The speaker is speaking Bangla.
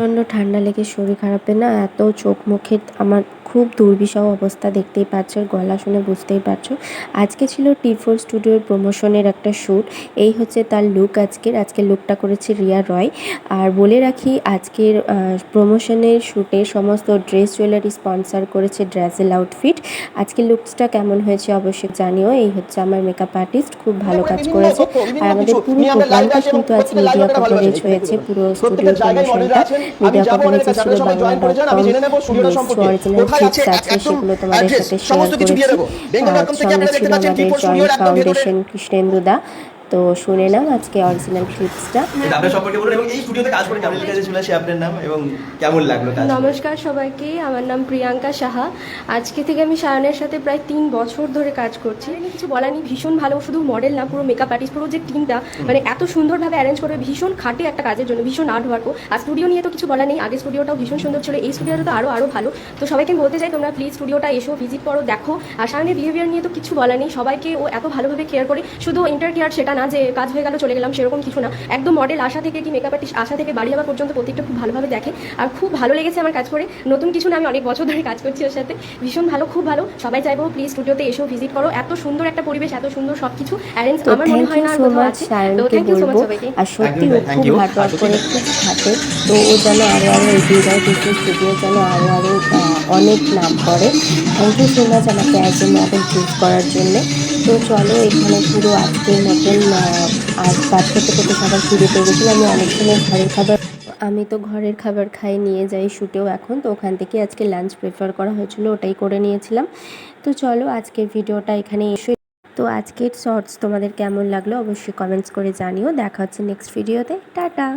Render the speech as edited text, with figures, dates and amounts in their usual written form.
প্রচণ্ড ঠান্ডা লেগে শরীর খারাপে না এত চোখ মুখে আমার খুব দুর্বিষহ অবস্থা, দেখতেই পাচ্ছ, গলা শুনে বুঝতেই পারছো। আজকে ছিল টি4 স্টুডিওর প্রমোশনের একটা শ্যুট। এই হচ্ছে তার লুক। আজকের লুকটা করেছে রিয়া রয়। আর বলে রাখি, আজকের প্রমোশনের শ্যুটে সমস্ত ড্রেস জুয়েলারি স্পন্সার করেছে ড্রেসেল আউটফিট। আজকের লুকসটা কেমন হয়েছে অবশ্যই জানিও। এই হচ্ছে আমার মেকআপ আর্টিস্ট, খুব ভালো কাজ করেছে। আর আমাদের পুরো প্রোগ্রামটা কিন্তু আজ মিডিয়া কভারেজ হয়েছে, পুরো স্টুডিও প্রমোশনটা। মিডিয়া কভারেজে ছিল বাংলা.com, অরিজিনাল ক্লিপস আছে, সেগুলো তোমাদের সাথে শেয়ার করেছি। সঙ্গে ছিল আমাদের জয়েন্ট ফাউন্ডেশন কৃষ্ণেন্দুদা। তো শুনে নাও আজকে অরিজিনাল ক্লিপসটা। আপনার সম্পর্কে বলুন এবং এই স্টুডিওতে কাজ করে কেমন লেগেছে, শুনেছি আপনার নাম এবং কেমন লাগলো কাজ? নমস্কার সবাইকে, আমার নাম প্রিয়াঙ্কা সাহা। আজকে থেকে আমি সায়নের সাথে প্রায় 3 বছর ধরে কাজ করছি। কিছু বলার নেই, ভীষণ ভালো, শুধু মডেল না, পুরো মেকআপ আর্টিস্ট, পুরো যে টিমটা মানে এত সুন্দরভাবে অ্যারেঞ্জ করে, ভীষণ খাটে একটা কাজের জন্য, ভীষণ আর্ট ওয়ার্কও। আর স্টুডিও নিয়ে তো কিছু বলার নেই, আগের স্টুডিওটাও ভীষণ সুন্দর ছিল, এই স্টুডিওটা তো আরও ভালো। তো সবাইকে বলতে চাই, তোমরা প্লিজ স্টুডিওটা এসো, ভিজিট করো, দেখো। আর সায়নের বিহেভিয়ার নিয়ে তো কিছু বলার নেই, সবাইকে ও এত ভালোভাবে কেয়ার করে। শুধু ইন্টার কেয়ার সেটা না যে কাজ হয়ে গেল চলে গেলাম, সেরকম কিছু না। একদম মডেল আসা থেকে কি মেকআপ আর্টিস্ট আসা থেকে বাড়ি যাওয়া পর্যন্ত প্রত্যেকটা খুব ভালোভাবে দেখে। আর খুব ভালো লেগেছে আমার কাজ করে। নতুন কিছু না, আমি অনেক বছর ধরে কাজ করছি ওর সাথে, ভীষণ ভালো, খুব ভালো। সবাই চাইবো প্লিজ স্টুডিওতে এসেও ভিজিট করো, এত সুন্দর একটা পরিবেশ, এত সুন্দর সবকিছু অ্যারেঞ্জ, আমার মনে হয় না আর কোথাও আছে। তো থ্যাংক ইউ সো মাচ সবাইকে। আর সত্যি ও খুব হার্ড ওয়ার্ক করে খুব খাটে। তো ও যেন আরও এগিয়ে যায়, টি4 স্টুডিও যেন আরও অনেক নাম করে। থ্যাংক ইউ সো মাচ আমাকে অ্যাজ এ মডেল চুজ করার জন্যে। তো চলো, এখানে পুরো আজকের মতন আজ কাজ করতে করতে সবার শুরু পেয়ে গেছিলো। আমি তো ঘরের খাবার খাই, নিয়ে যাই শ্যুটেও এখন। তো ওখান থেকে আজকে লাঞ্চ প্রেফার করা হয়েছিল, ওটাই করে নিয়েছিলাম। তো চলো, আজকের ভিডিওটা এখানে এসে। তো আজকের শর্টস তোমাদের কেমন লাগলো অবশ্যই কমেন্টস করে জানিও। দেখা হচ্ছে নেক্সট ভিডিওতে। টাটা।